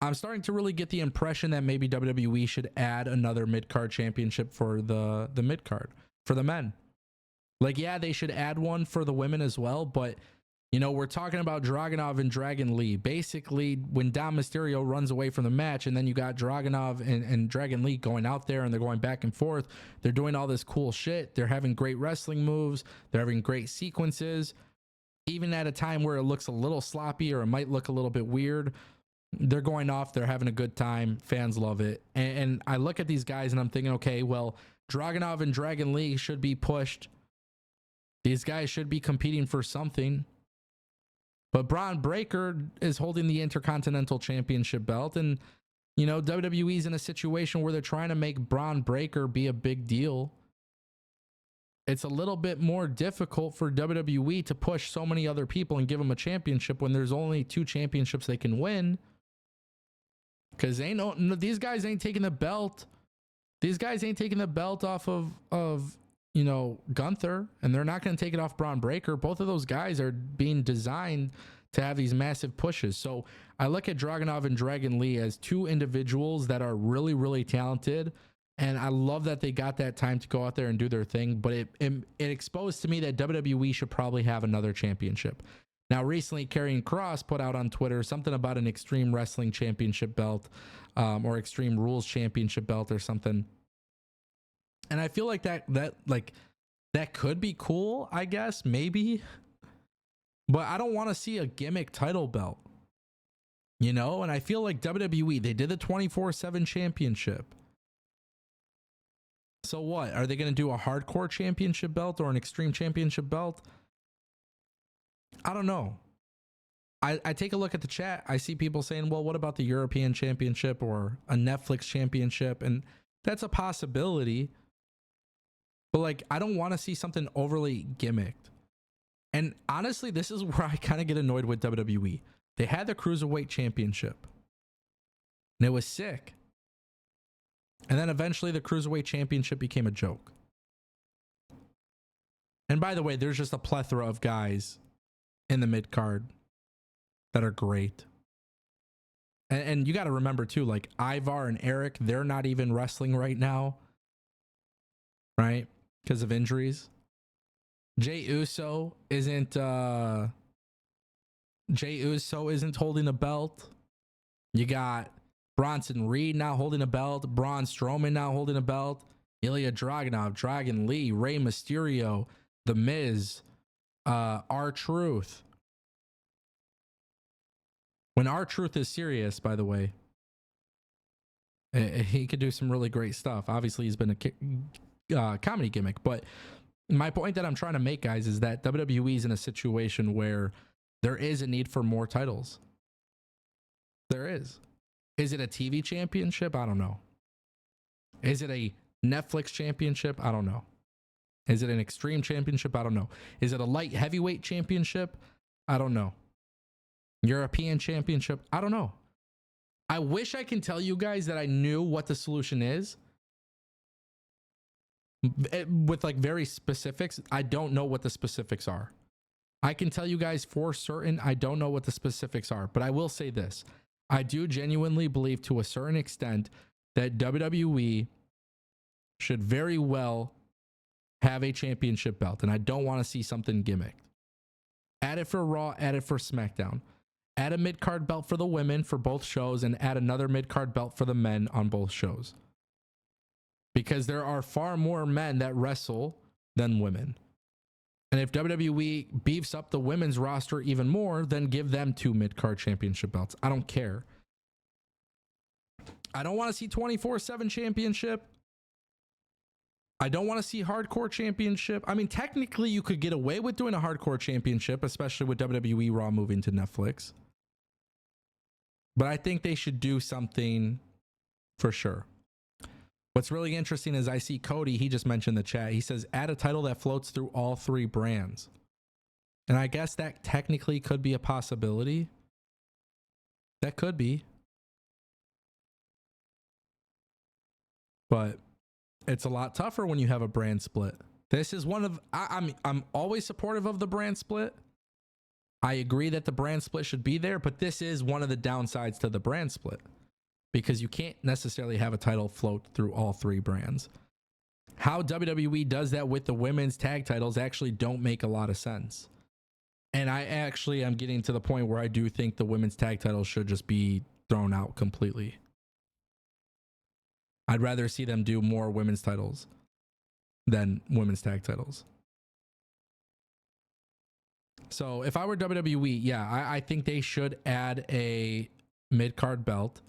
I'm starting to really get the impression that maybe WWE should add another mid-card championship for the mid-card for the men. Like, yeah, they should add one for the women as well, but we're talking about Dragunov and Dragon Lee. Basically, when Dom Mysterio runs away from the match, and then you got Dragunov and Dragon Lee going out there and they're going back and forth. They're doing all this cool shit. They're having great wrestling moves. They're having great sequences. Even at a time where it looks a little sloppy or it might look a little bit weird, they're going off. They're having a good time. Fans love it. And I look at these guys and I'm thinking, okay, well, Dragunov and Dragon Lee should be pushed. These guys should be competing for something. But Braun Breaker is holding the Intercontinental Championship belt. And, WWE's in a situation where they're trying to make Braun Breaker be a big deal. It's a little bit more difficult for WWE to push so many other people and give them a championship when there's only 2 championships they can win. Because these guys ain't taking the belt. These guys ain't taking the belt off of Gunther, and they're not going to take it off Braun Breaker. Both of those guys are being designed to have these massive pushes. So I look at Dragunov and Dragon Lee as 2 individuals that are really, really talented. And I love that they got that time to go out there and do their thing. But it exposed to me that WWE should probably have another championship. Now, recently, Karrion Kross put out on Twitter something about an Extreme Wrestling Championship belt or Extreme Rules Championship belt or something. And I feel like that could be cool, I guess, maybe. But I don't want to see a gimmick title belt. And I feel like WWE, they did the 24/7 championship. So what? Are they going to do a hardcore championship belt or an extreme championship belt? I don't know. I take a look at the chat. I see people saying, well, what about the European Championship or a Netflix championship? And that's a possibility. But I don't want to see something overly gimmicked. And honestly, this is where I kind of get annoyed with WWE. They had the Cruiserweight Championship. And it was sick. And then eventually the Cruiserweight Championship became a joke. And by the way, there's just a plethora of guys in the mid-card that are great. And you got to remember too, Ivar and Eric, they're not even wrestling right now. Right? Because of injuries. Jey Uso isn't holding a belt. You got Bronson Reed now holding a belt. Braun Strowman now holding a belt. Ilya Dragunov, Dragon Lee, Rey Mysterio, The Miz, R-Truth. When R-Truth is serious, by the way, he could do some really great stuff. Obviously, he's been a comedy gimmick. But my point that I'm trying to make, guys, is that WWE is in a situation where there is a need for more titles. There is. Is it a TV championship? I don't know. Is it a Netflix championship? I don't know. Is it an extreme championship? I don't know. Is it a light heavyweight championship? I don't know. European championship? I don't know. I wish I can tell you guys that I knew what the solution is. With very specifics, I don't know what the specifics are. I can tell you guys for certain, I don't know what the specifics are, but I will say this. I do genuinely believe to a certain extent that WWE should very well have a championship belt, and I don't want to see something gimmicked. Add it for Raw, add it for SmackDown. Add a mid-card belt for the women for both shows, and add another mid-card belt for the men on both shows. Because there are far more men that wrestle than women. And if WWE beefs up the women's roster even more, then give them 2 mid-card championship belts. I don't care. I don't want to see 24/7 championship. I don't want to see hardcore championship. I mean, technically you could get away with doing a hardcore championship, especially with WWE Raw moving to Netflix. But I think they should do something for sure. What's really interesting is I see Cody, he just mentioned the chat. He says, add a title that floats through all 3 brands. And I guess that technically could be a possibility. That could be. But it's a lot tougher when you have a brand split. This is one of, I'm always supportive of the brand split. I agree that the brand split should be there, but this is one of the downsides to the brand split because you can't necessarily have a title float through all three brands. How WWE does that with the women's tag titles actually don't make a lot of sense. And I actually am getting to the point where I do think the women's tag titles should just be thrown out completely. I'd rather see them do more women's titles than women's tag titles. So if I were WWE, yeah, I think they should add a mid-card belt.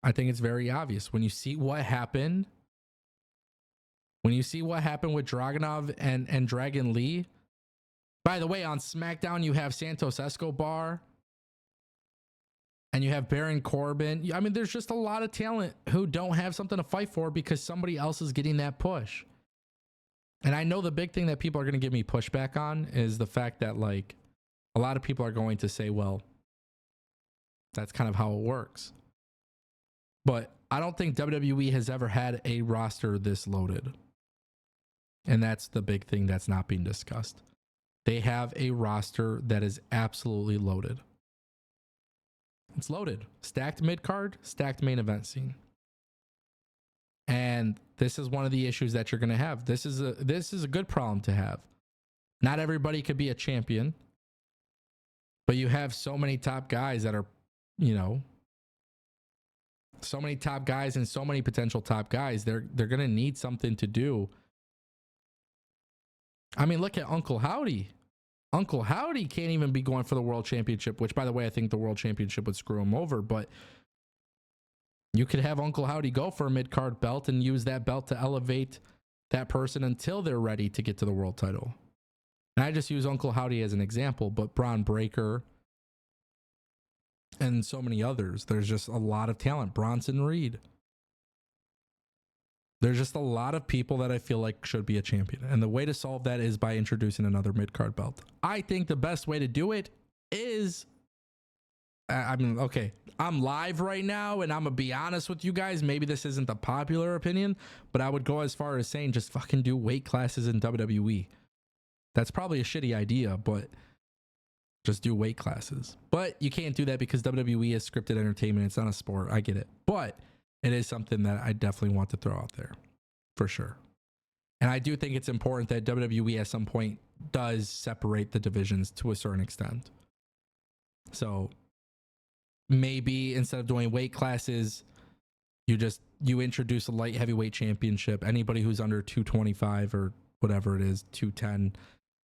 I think it's very obvious. When you see what happened, with Dragunov and Dragon Lee, by the way, on SmackDown, you have Santos Escobar and you have Baron Corbin. I mean, there's just a lot of talent who don't have something to fight for because somebody else is getting that push. And I know the big thing that people are going to give me pushback on is the fact that, like, a lot of people are going to say, well, that's kind of how it works. But I don't think WWE has ever had a roster this loaded. And that's the big thing that's not being discussed. They have a roster that is absolutely loaded. It's loaded. Stacked mid-card, stacked main event scene. And this is one of the issues that you're going to have. This is a good problem to have. Not everybody could be a champion, but you have so many top guys that are, you know, so many top guys and so many potential top guys. They're going to need something to do. I mean, look at Uncle Howdy. Uncle Howdy can't even be going for the world championship, which, by the way, I think the world championship would screw him over, but you could have Uncle Howdy go for a mid-card belt and use that belt to elevate that person until they're ready to get to the world title. And I just use Uncle Howdy as an example, but Braun Breaker and so many others. There's just a lot of talent. Bronson Reed. There's just a lot of people that I feel like should be a champion. And the way to solve that is by introducing another mid-card belt. I think the best way to do it is, I mean, okay, I'm live right now and I'm going to be honest with you guys. Maybe this isn't the popular opinion, but I would go as far as saying just fucking do weight classes in WWE. That's probably a shitty idea, but just do weight classes. But you can't do that because WWE is scripted entertainment. It's not a sport. I get it. But it is something that I definitely want to throw out there for sure. And I do think it's important that WWE at some point does separate the divisions to a certain extent. So maybe instead of doing weight classes, you introduce a light heavyweight championship. Anybody who's under 225 or whatever it is, 210,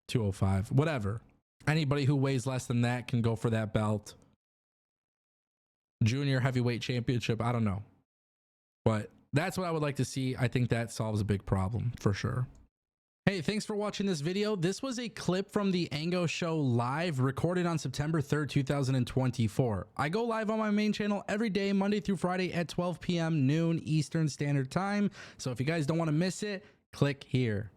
205, whatever. Anybody who weighs less than that can go for that belt. Junior heavyweight championship, I don't know. But that's what I would like to see. I think that solves a big problem for sure. Hey, thanks for watching this video. This was a clip from the Ango show live, recorded on September 3rd, 2024. I go live on my main channel every day, Monday through Friday at 12 p.m. noon Eastern Standard Time. So if you guys don't want to miss it, click here.